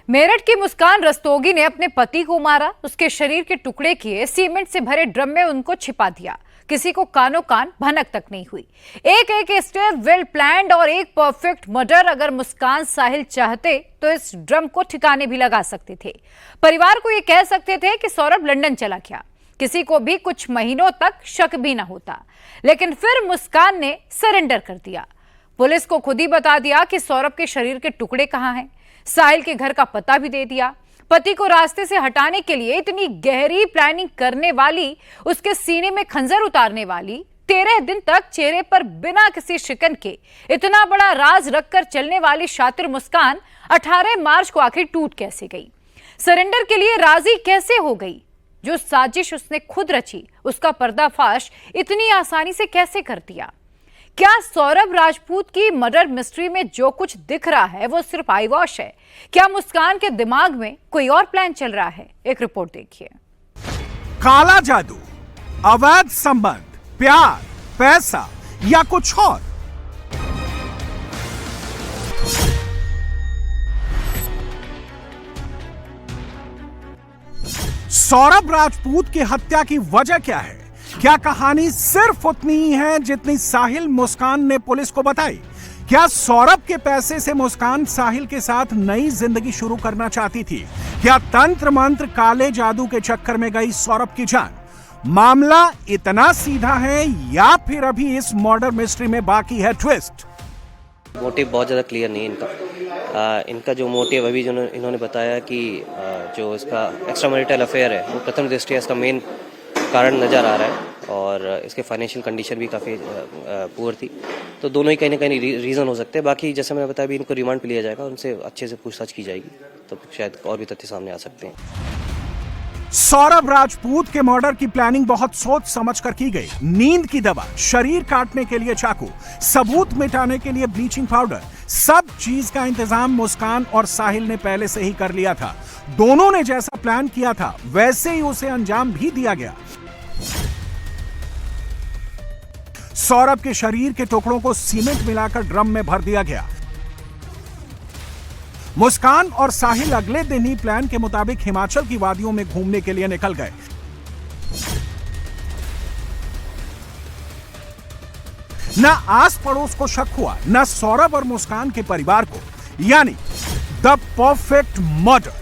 मेरठ की मुस्कान रस्तोगी ने अपने पति को मारा, उसके शरीर के टुकड़े किए, सीमेंट से भरे ड्रम में उनको छिपा दिया। किसी को कानो कान भनक तक नहीं हुई। एक एक स्टेप वेल प्लान्ड और एक परफेक्ट मर्डर। अगर मुस्कान साहिल चाहते तो इस ड्रम को ठिकाने भी लगा सकते थे। परिवार को ये कह सकते थे कि सौरभ लंदन चला गया, किसी को भी कुछ महीनों तक शक भी ना होता। लेकिन फिर मुस्कान ने सरेंडर कर दिया। पुलिस को खुद ही बता दिया कि सौरभ के शरीर के टुकड़े कहां हैं। साहिल के घर का पता भी दे दिया। पति को रास्ते से हटाने के लिए इतनी गहरी प्लानिंग करने वाली, उसके सीने में खंजर उतारने वाली, 13 दिन तक चेहरे पर बिना किसी शिकन के इतना बड़ा राज रखकर चलने वाली शातिर मुस्कान 18 मार्च को आखिर टूट कैसे गई? सरेंडर के लिए राजी कैसे हो गई? जो साजिश उसने खुद रची, उसका पर्दाफाश इतनी आसानी से कैसे कर दिया? क्या सौरभ राजपूत की मर्डर मिस्ट्री में जो कुछ दिख रहा है वो सिर्फ आई वॉश है? क्या मुस्कान के दिमाग में कोई और प्लान चल रहा है? एक रिपोर्ट देखिए। काला जादू, अवैध संबंध, प्यार, पैसा या कुछ और? सौरभ राजपूत की हत्या की वजह क्या है? क्या कहानी सिर्फ उतनी ही है जितनी साहिल मुस्कान ने पुलिस को बताई? क्या सौरभ के पैसे से मुस्कान साहिल के साथ नई जिंदगी शुरू करना चाहती थी? क्या तंत्र मंत्र काले जादू के चक्कर में गई सौरभ की जान? मामला इतना सीधा है या फिर अभी इस मर्डर मिस्ट्री में बाकी है ट्विस्ट? मोटिव बहुत ज़्यादा क्लियर नहीं है इनका जो मोटिव अभी जो इन्होंने बताया कि जो इसका एक्स्ट्रा मैरिटल अफेयर है वो प्रथम दृष्टया इसका मेन कारण नज़र आ रहा है और इसके फाइनेंशियल कंडीशन भी काफ़ी पुअर थी। तो दोनों ही कहीं ना कहीं रीज़न हो सकते हैं। बाकी जैसे मैंने बताया, अभी इनको रिमांड पे लिया जाएगा, उनसे अच्छे से पूछताछ की जाएगी, तो शायद और भी तथ्य सामने आ सकते हैं। सौरभ राजपूत के मर्डर की प्लानिंग बहुत सोच समझकर की गई। नींद की दवा, शरीर काटने के लिए चाकू, सबूत मिटाने के लिए ब्लीचिंग पाउडर, सब चीज का इंतजाम मुस्कान और साहिल ने पहले से ही कर लिया था। दोनों ने जैसा प्लान किया था वैसे ही उसे अंजाम भी दिया गया। सौरभ के शरीर के टुकड़ों को सीमेंट मिलाकर ड्रम में भर दिया गया। मुस्कान और साहिल अगले दिन ही प्लान के मुताबिक हिमाचल की वादियों में घूमने के लिए निकल गए। न आस पड़ोस को शक हुआ, न सौरभ और मुस्कान के परिवार को, यानी द परफेक्ट मर्डर।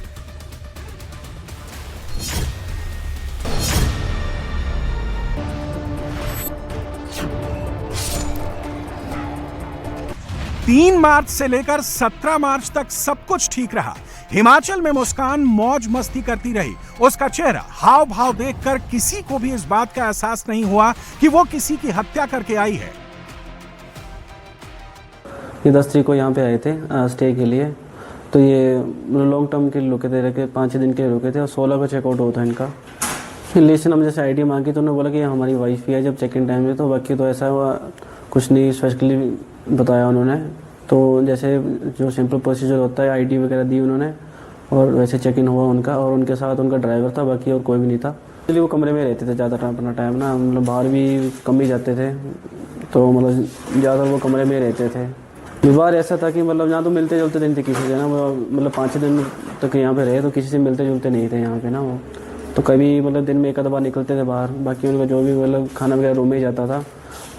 तीन मार्च से लेकर 17 मार्च तक सब कुछ ठीक रहा। हिमाचल में मुस्कान मौज मस्ती करती रही। उसका चेहरा, हाव भाव देखकर किसी को भी इस बात का एहसास नहीं हुआ कि वो किसी की हत्या करके आई है। ये 10 तारीख को यहाँ पे आए थे स्टे के लिए। तो ये लॉन्ग टर्म के लिए रुके थे, 5 दिन के लिए रुके थे और 16 को चेकआउट होता है इनका। लेकिन हम जैसे आईडी मांगी तो उन्होंने बोला कि हमारी वाइफ ही है जब चेक इन टाइम में, तो बाकी तो ऐसा हुआ कुछ नहीं स्पेशली बताया उन्होंने। तो जैसे जो सिंपल प्रोसीजर होता है, आईडी वगैरह दी उन्होंने और वैसे चेक इन हुआ उनका, और उनके साथ उनका ड्राइवर था, बाकी और कोई भी नहीं था। इसलिए वो कमरे में रहते थे ज़्यादा अपना टाइम ना, मतलब बाहर भी कम ही जाते थे, तो मतलब ज़्यादा वो कमरे में रहते थे। व्यवहार ऐसा था कि मतलब यहाँ तो मिलते जुलते नहीं थे किसी से ना, मतलब 5 दिन तक यहाँ पे रहे तो किसी से मिलते जुलते नहीं थे यहाँ पे ना। वो तो कभी मतलब दिन में एक आधा बार निकलते थे बाहर, बाकी उनका जो भी मतलब खाना वगैरह रूम में ही जाता था।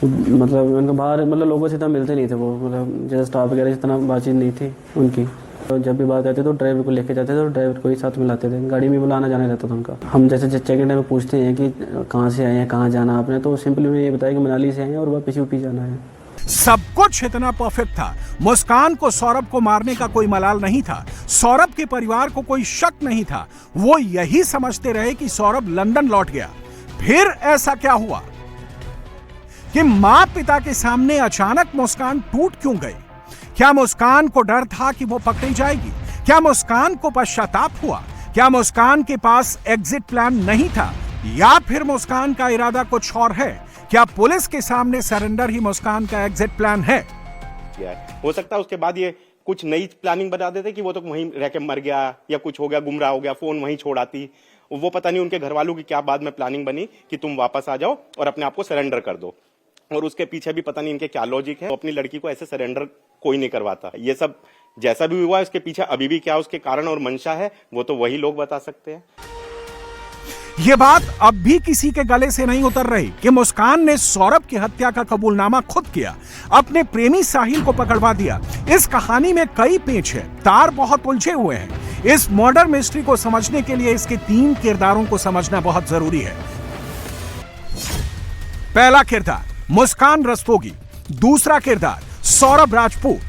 मतलब उनका बाहर मतलब लोगों से इतना मिलते नहीं थे वो, मतलब जैसे स्टाफ वगैरह इतना बातचीत नहीं थी उनकी। तो जब भी बात आती तो ड्राइवर को लेके जाते थे और ड्राइवर को ही साथ में लाते थे, गाड़ी में बुलाना जाना रहता था उनका। हम जैसे चेक इन टाइम में पूछते हैं कि कहाँ से आए हैं, कहाँ जाना आपने, तो सिंपली उन्हें ये बताया कि मनाली से आए हैं और वापस यूपी जाना है। सब कुछ इतना परफेक्ट था। मुस्कान को सौरभ को मारने का कोई मलाल नहीं था। सौरभ के परिवार को कोई शक नहीं था। वो यही समझते रहे कि सौरभ लंदन लौट गया। फिर ऐसा क्या हुआ कि मां पिता के सामने अचानक मुस्कान टूट क्यों गई? क्या मुस्कान को डर था कि वो पकड़ी जाएगी? क्या मुस्कान को पश्चाताप हुआ? क्या मुस्कान के पास एग्जिट प्लान नहीं था, या फिर मुस्कान का इरादा कुछ और है? क्या पुलिस के सामने सरेंडर ही मुस्कान का एग्जिट प्लान है? हो सकता है उसके बाद ये कुछ नई प्लानिंग बता देते कि वो तो वहीं रह के मर गया या कुछ हो गया, गुमराह हो गया, फोन वहीं छोड़ आती। वो पता नहीं उनके घर वालों की क्या बाद में प्लानिंग बनी कि तुम वापस आ जाओ और अपने आप को सरेंडर कर दो, और उसके पीछे भी पता नहीं इनके क्या लॉजिक है। अपनी लड़की को ऐसे सरेंडर कोई नहीं करवाता। ये सब जैसा भी हुआ इसके पीछे अभी भी क्या उसके कारण और मंशा है वो तो वही लोग बता सकते हैं। ये बात अब भी किसी के गले से नहीं उतर रही कि मुस्कान ने सौरभ की हत्या का कबूलनामा खुद किया, अपने प्रेमी साहिल को पकड़वा दिया। इस कहानी में कई पेच है, तार बहुत उलझे हुए हैं। इस मर्डर मिस्ट्री को समझने के लिए इसके 3 किरदारों को समझना बहुत जरूरी है। पहला किरदार मुस्कान रस्तोगी, दूसरा किरदार सौरभ राजपूत,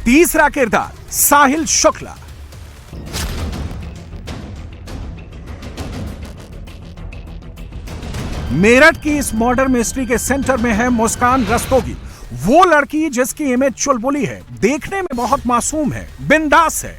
तीसरा किरदार साहिल शुक्ला। मेरठ की इस मर्डर मिस्ट्री के सेंटर में है मुस्कान रस्तोगी, वो लड़की जिसकी इमेज चुलबुली है, देखने में बहुत मासूम है, बिंदास है,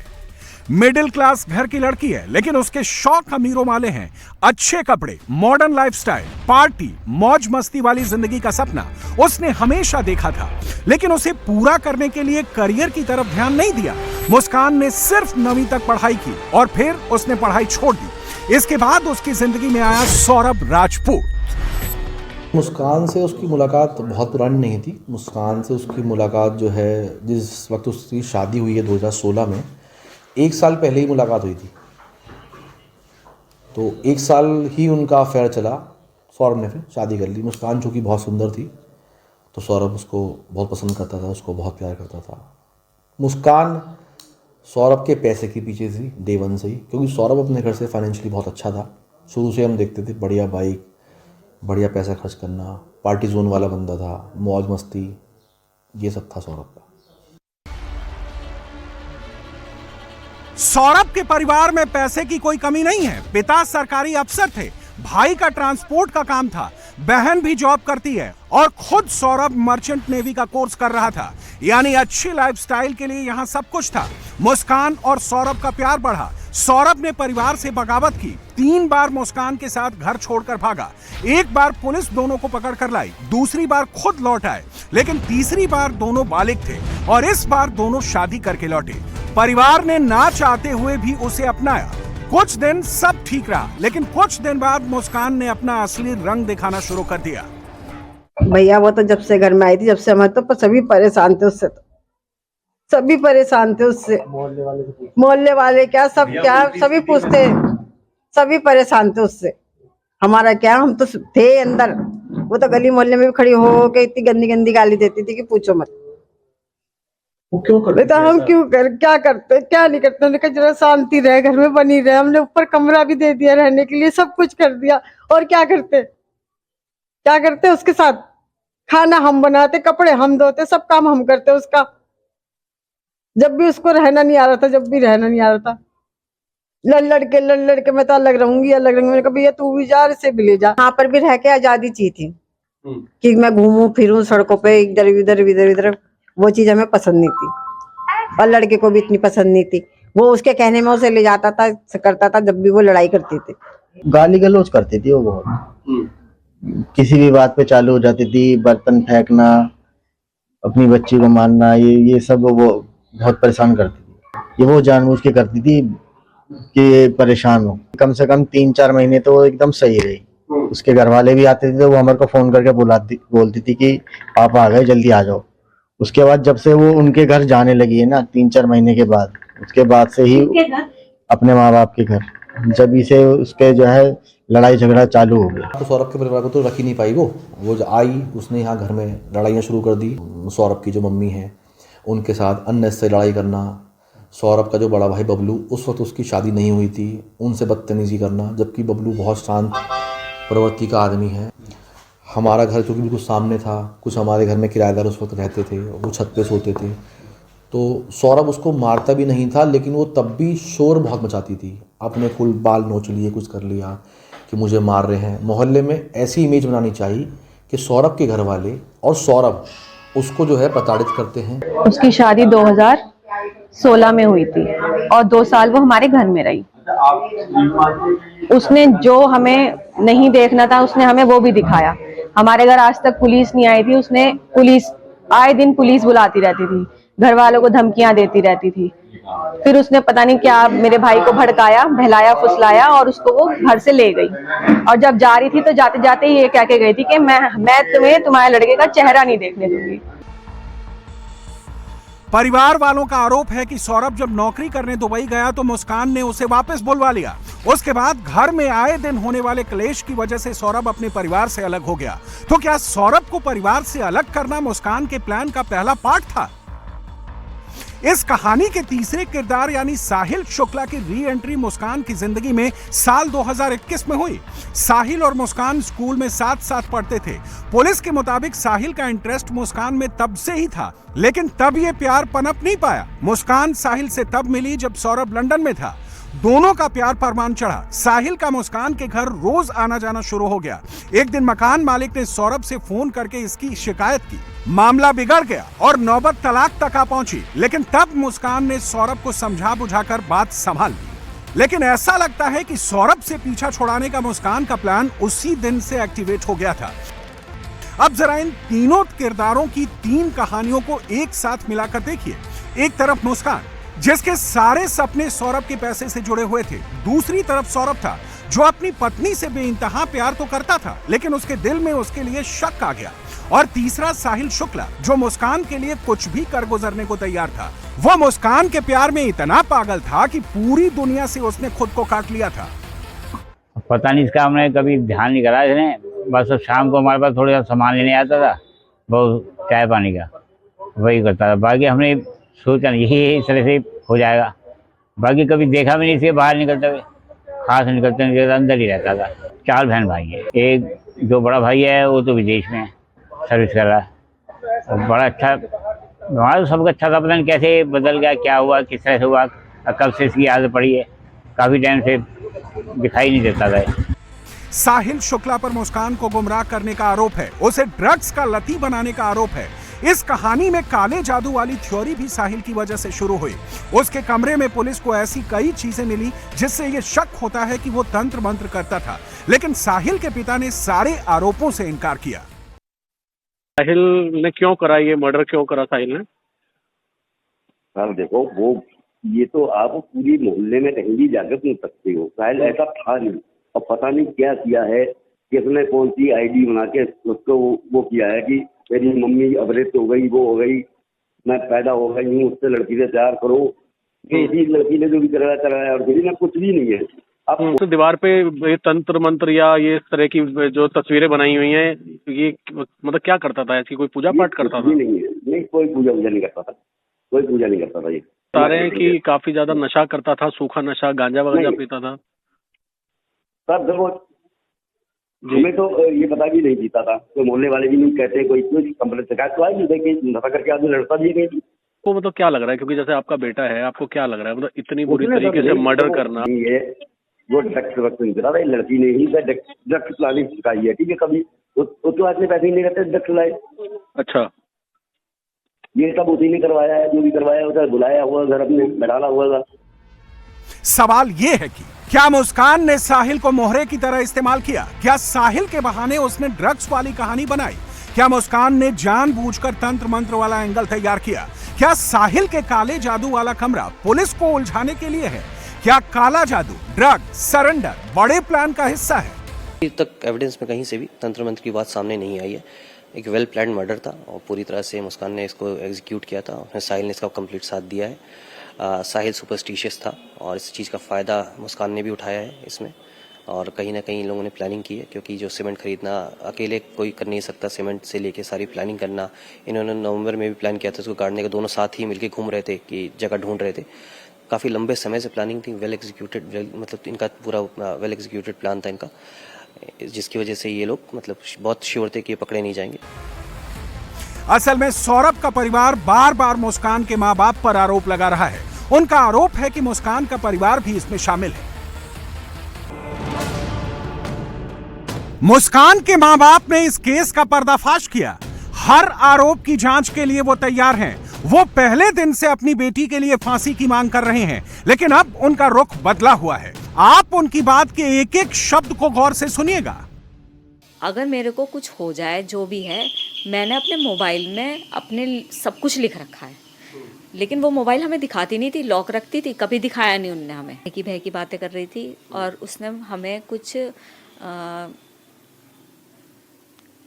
मिडिल क्लास घर की लड़की है, लेकिन उसके शौक अमीरों वाले हैं। अच्छे कपड़े, मॉडर्न लाइफस्टाइल, पार्टी, मौज मस्ती वाली जिंदगी का सपना उसने हमेशा देखा था, लेकिन उसे पूरा करने के लिए करियर की तरफ ध्यान नहीं दिया। मुस्कान ने सिर्फ 9वीं तक पढ़ाई की और फिर उसने पढ़ाई छोड़ दी। इसके बाद उसकी जिंदगी में आया सौरभ राजपूत। मुस्कान से उसकी मुलाकात बहुत पुरानी नहीं थी। मुस्कान से उसकी मुलाकात जो है जिस वक्त उसकी शादी हुई है 2016 में, 1 साल पहले ही मुलाकात हुई थी। तो 1 साल ही उनका अफेयर चला। सौरभ ने फिर शादी कर ली। मुस्कान चूँकि बहुत सुंदर थी तो सौरभ उसको बहुत पसंद करता था, उसको बहुत प्यार करता था। मुस्कान सौरभ के पैसे के पीछे थी डे 1 से ही, क्योंकि सौरभ अपने घर से फाइनेंशियली बहुत अच्छा था। शुरू से हम देखते थे बढ़िया बाइक, बढ़िया पैसा खर्च करना, पार्टी जोन वाला बंदा था, मौज मस्ती, ये सब था सौरभ का। सौरभ के परिवार में पैसे की कोई कमी नहीं है। पिता सरकारी अफसर थे, भाई का ट्रांसपोर्ट का काम था, बहन भी जॉब करती है और खुद सौरभ मर्चेंट नेवी का कोर्स कर रहा था। यानी अच्छी लाइफस्टाइल के लिए यहां सब कुछ था। मुस्कान और सौरभ का प्यार बढ़ा। सौरभ ने परिवार से बगावत की, 3 बार मुस्कान के साथ घर छोड़कर भागा। 1 बार पुलिस दोनों को पकड़ कर लाई, दूसरी बार खुद लौट आए, लेकिन तीसरी बार दोनों बालिग थे और इस बार दोनों शादी करके लौटे। परिवार ने ना चाहते हुए भी उसे अपनाया। कुछ दिन सब ठीक रहा, लेकिन कुछ दिन बाद मुस्कान ने अपना असली रंग दिखाना शुरू कर दिया। भैया वो तो जब से घर में आई थी, जब से हमारे तो सभी परेशान थे उससे, तो सभी परेशान थे उससे। मोहल्ले वाले क्या सब क्या सभी पूछते, सभी परेशान थे उससे। हमारा क्या, हम तो थे अंदर, वो तो गली मोहल्ले में भी खड़ी हो के इतनी गंदी गंदी गाली देती थी कि पूछो मत। वो क्यों करते तो हम क्यों क्या करते, क्या नहीं करते। हमने कहा जरा शांति रहे, घर में बनी रहे। हमने ऊपर कमरा भी दे दिया रहने के लिए, सब कुछ कर दिया, और क्या करते, क्या करते उसके साथ। खाना हम बनाते, कपड़े हम धोते, सब काम हम करते उसका। जब भी उसको रहना नहीं आ रहा था, जब भी रहना नहीं आ रहा था, लड़ लड़के मैं तो अलग रहूंगी, अलग रहूंगी। मैंने कहा भैया तू भी जा, इसे भी ले जा। यहाँ पर भी रह के आजादी चाहिए थी कि मैं घूमूं फिरूं सड़कों पे, इधर इधर, वो चीज हमें पसंद नहीं थी और लड़के को भी इतनी पसंद नहीं थी। वो उसके कहने में उसे ले जाता था, करता था। जब भी वो लड़ाई करती थी, गाली गलौज करती थी वो बहुत, किसी भी बात पे चालू हो जाती थी, बर्तन फेंकना, अपनी बच्ची को मारना, ये सब वो बहुत परेशान करती थी। ये वो जानबूझ के करती थी कि परेशान हो। कम से कम 3-4 महीने तो वो एकदम सही रही। उसके घर वाले भी आते थे तो वो हमारे को फोन करके बोलती थी कि पापा आ गए, जल्दी आ जाओ। उसके बाद जब से वो उनके घर जाने लगी है ना 3-4 महीने के बाद, उसके बाद से ही अपने माँ बाप के घर, जब इसे उसके जो है लड़ाई झगड़ा चालू हो गया। तो सौरभ के परिवार को तो रख ही नहीं पाई। वो जो आई उसने यहाँ घर में लड़ाइयाँ शुरू कर दी। सौरभ की जो मम्मी है उनके साथ अननेसेसरी लड़ाई करना। सौरभ का जो बड़ा भाई बबलू, उस वक्त उसकी शादी नहीं हुई थी, उनसे बदतमीजी करना, जबकि बबलू बहुत शांत प्रवृत्ति का आदमी है। हमारा घर चूँकि बिल्कुल सामने था, कुछ हमारे घर में किराएदार उस वक्त रहते थे, वो छत पे सोते थे, तो सौरभ उसको मारता भी नहीं था, लेकिन वो तब भी शोर बहुत मचाती थी। अपने फुल बाल नोच लिए, कुछ कर लिया कि मुझे मार रहे हैं। मोहल्ले में ऐसी इमेज बनानी चाहिए कि सौरभ के घर वाले और सौरभ उसको जो है प्रताड़ित करते हैं। उसकी शादी 2016 में हुई थी और 2 साल वो हमारे घर में रही। उसने जो हमें नहीं देखना था उसने हमें वो भी दिखाया। हमारे घर आज तक पुलिस नहीं आई थी। आए दिन पुलिस बुलाती रहती थी, घर वालों को धमकियां देती रहती थी। फिर उसने पता नहीं क्या मेरे भाई को भड़काया, बहलाया, फुसलाया और उसको वो घर से ले गई। और जब जा रही थी तो जाते जाते ही ये कह के गई थी कि मैं तुम्हें तुम्हारे लड़के का चेहरा नहीं देखने दूंगी। परिवार वालों का आरोप है कि सौरभ जब नौकरी करने दुबई गया तो मुस्कान ने उसे वापस बुलवा लिया। उसके बाद घर में आए दिन होने वाले क्लेश की वजह से सौरभ अपने परिवार से अलग हो गया। तो क्या सौरभ को परिवार से अलग करना मुस्कान के प्लान का पहला पार्ट था? इस कहानी के तीसरे किरदार यानी साहिल शुक्ला की री एंट्री मुस्कान की जिंदगी में साल 2021 में हुई। साहिल और मुस्कान स्कूल में साथ साथ पढ़ते थे। पुलिस के मुताबिक साहिल का इंटरेस्ट मुस्कान में तब से ही था, लेकिन तब ये प्यार पनप नहीं पाया। मुस्कान साहिल से तब मिली जब सौरभ लंदन में था। दोनों का प्यार परवान चढ़ा। साहिल का मुस्कान के घर रोज आना जाना शुरू हो गया। एक दिन मकान मालिक ने सौरभ से फोन करके इसकी शिकायत की। मामला बिगड़ गया और नौबत तलाक तक आ पहुंची, लेकिन तब मुस्कान ने सौरभ को समझा बुझाकर बात संभाल ली। लेकिन ऐसा लगता है कि सौरभ से पीछा छुड़ाने का मुस्कान का प्लान उसी दिन से एक्टिवेट हो गया था। अब जरा इन तीनों किरदारों की तीन कहानियों को एक साथ मिलाकर देखिए। एक तरफ मुस्कान, जिसके सारे सपने सौरभ के पैसे से जुड़े हुए थे। दूसरी तरफ सौरभ था, जो अपनी पत्नी से बेइंतहा प्यार तो करता था, लेकिन उसके दिल में उसके लिए शक आ गया। और तीसरा साहिल शुक्ला, जो मुस्कान के लिए कुछ भी कर गुजरने को तैयार था। वो मुस्कान के प्यार में इतना पागल था कि पूरी दुनिया से उसने खुद को काट लिया था। पता नहीं, इसका हमने कभी ध्यान नहीं करा इसने। बस शाम को हमारे पास थोड़ा सा सामान लेने आता था, बहुत चाय पानी का वही करता था। बाकी हमने सोचा नहीं यही इस तरह से हो जाएगा। बाकी कभी देखा भी नहीं इसे बाहर निकलते हुए, खास निकलते नहीं, अंदर ही रहता था। 4 बहन भाई है। एक जो बड़ा भाई है वो तो विदेश में सर्विस कर रहा है और बड़ा अच्छा, हमारा तो सबका अच्छा था। पता नहीं कैसे बदल गया, क्या हुआ, किस तरह से हुआ, कब से इसकी आदत पड़ी है। काफी टाइम से दिखाई नहीं देता था। साहिल शुक्ला पर मुस्कान को गुमराह करने का आरोप है। उसे ड्रग्स का लती बनाने का आरोप है। इस कहानी में काले जादू वाली थ्योरी भी साहिल की वजह से शुरू हुई। उसके कमरे में पुलिस को ऐसी कई चीजें मिली जिससे ये शक होता है कि वो तंत्र मंत्र करता था, लेकिन साहिल के पिता ने सारे आरोपों से इनकार किया। साहिल ने क्यों करा ये मर्डर, क्यों करा साहिल ने? सर देखो, वो ये तो आप पूरी मोहल्ले में कहीं भी जाकर सुन सकते हो। साहिल ऐसा था नहीं, और पता नहीं क्या किया है, किसने कौन सी आईडी बना के उसको वो किया है कि मेरी मम्मी अवरेत हो गई, वो हो गई, मैं पैदा हो गई हूँ, उससे लड़की से प्यार करो। इसी लड़की ने जो भी कराया और किसी ने कुछ भी नहीं है। आप तो दीवार पे ये तंत्र मंत्र या ये इस तरह की जो तस्वीरें बनाई हुई हैं, ये मतलब क्या करता था? ऐसी कोई पूजा पाठ करता था? नहीं है, नहीं, कोई पूजा नहीं करता था, कोई पूजा नहीं करता था। ये बता रहे हैं कि काफी ज्यादा नशा करता था, सूखा नशा, गांजा वगैरह पीता था। सर देखो, हमें तो ये पता भी नहीं पीता था, तो मोहल्ले वाले भी नहीं कहते, कोई कंप्लेंट शिकायत तो आई नहीं देखी, नशा करके आदमी लड़ता भी है। तो मतलब क्या लग रहा है, क्योंकि जैसे आपका बेटा है, आपको क्या लग रहा है मतलब इतनी बुरी तरीके से मर्डर करना? ये वो ड्रग्स वक्त नहीं करा था, लड़की ने ही ड्रग्स प्लानिंग सिखाई है। ठीक है, कभी उसके बाद में पैसे ही नहीं रहते ड्रग्स लाए। अच्छा, ये सब उसी ने करवाया है, जो भी करवाया उसे बुलाया हुआ, घर अपने बैठाला हुआ था। सवाल ये है कि क्या मुस्कान ने साहिल को मोहरे की तरह इस्तेमाल किया? क्या साहिल के बहाने उसने ड्रग्स वाली कहानी बनाई? क्या मुस्कान ने जानबूझकर तंत्र मंत्र वाला एंगल तैयार किया? क्या साहिल के काले जादू वाला कमरा पुलिस को उलझाने के लिए है? क्या काला जादू, ड्रग, सरेंडर बड़े प्लान का हिस्सा है? अभी तक एविडेंस में कहीं से भी तंत्र मंत्र की बात सामने नहीं आई है। एक वेल प्लान मर्डर था और पूरी तरह से मुस्कान ने इसको एग्जीक्यूट किया था और साहिल ने इसका कंप्लीट साथ दिया है। साहिल सुपरस्टिशियस था और इस चीज़ का फ़ायदा मुस्कान ने भी उठाया है इसमें, और कहीं ना कहीं लोगों ने प्लानिंग की है, क्योंकि जो सीमेंट खरीदना अकेले कोई कर नहीं सकता, सीमेंट से लेके सारी प्लानिंग करना। इन्होंने नवंबर में भी प्लान किया था इसको गाड़ने का, दोनों साथ ही मिलकर घूम रहे थे कि जगह ढूंढ रहे थे। काफ़ी लंबे समय से प्लानिंग थी, वेल एग्जीक्यूटेड, मतलब इनका पूरा वेल एग्जीक्यूटेड प्लान था इनका, जिसकी वजह से ये लोग मतलब बहुत श्योर थे कि ये पकड़े नहीं जाएंगे। असल में सौरभ का परिवार बार बार मुस्कान के माँ बाप पर आरोप लगा रहा है। उनका आरोप है कि मुस्कान का परिवार भी इसमें शामिल है। मुस्कान के माँ बाप ने इस केस का पर्दाफाश किया। हर आरोप की जांच के लिए वो तैयार हैं। वो पहले दिन से अपनी बेटी के लिए फांसी की मांग कर रहे हैं, लेकिन अब उनका रुख बदला हुआ है। आप उनकी बात के एक एक शब्द को गौर से सुनिएगा। अगर मेरे को कुछ हो जाए, जो भी है, मैंने अपने मोबाइल में अपने सब कुछ लिख रखा है, लेकिन वो मोबाइल हमें दिखाती नहीं थी, लॉक रखती थी, कभी दिखाया नहीं उनने हमें। की बह की बातें कर रही थी और उसने हमें कुछ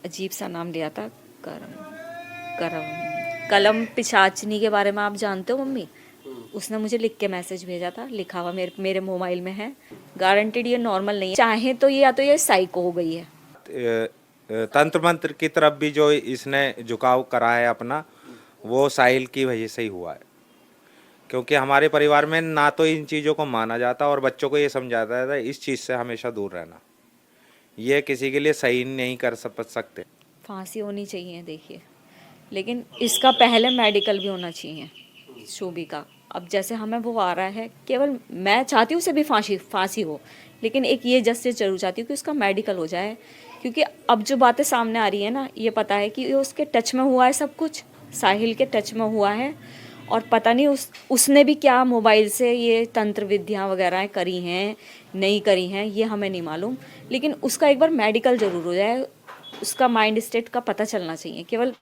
अजीब सा नाम लिया था, कलम पिशाचनी के बारे में आप जानते हो मम्मी? उसने मुझे लिख के मैसेज भेजा था, लिखा हुआ मेरे मोबाइल में है। गारंटेड ये नॉर्मल नहीं है, चाहे तो ये साइको हो गई है। तंत्र मंत्र की तरफ भी जो इसने झुकाव करा है अपना, वो साहिल की वजह से ही हुआ है। क्योंकि हमारे परिवार में ना तो इन चीज़ों को माना जाता और बच्चों को ये समझाया जाता है इस चीज़ से हमेशा दूर रहना। ये किसी के लिए सही नहीं कर सकते। फांसी होनी चाहिए देखिए, लेकिन इसका पहले मेडिकल भी होना चाहिए शोभी का। अब जैसे हमें वो आ रहा है, केवल मैं चाहती हूँ उसे भी फांसी हो, लेकिन एक ये जस्टिस जरूर चाहती हूँ कि उसका मेडिकल हो जाए। क्योंकि अब जो बातें सामने आ रही है ना, ये पता है कि ये उसके टच में हुआ है, सब कुछ साहिल के टच में हुआ है। और पता नहीं उसने भी क्या मोबाइल से ये तंत्र विद्या वगैरह करी हैं नहीं करी हैं, ये हमें नहीं मालूम। लेकिन उसका एक बार मेडिकल ज़रूर हो जाए, उसका माइंड स्टेट का पता चलना चाहिए। केवल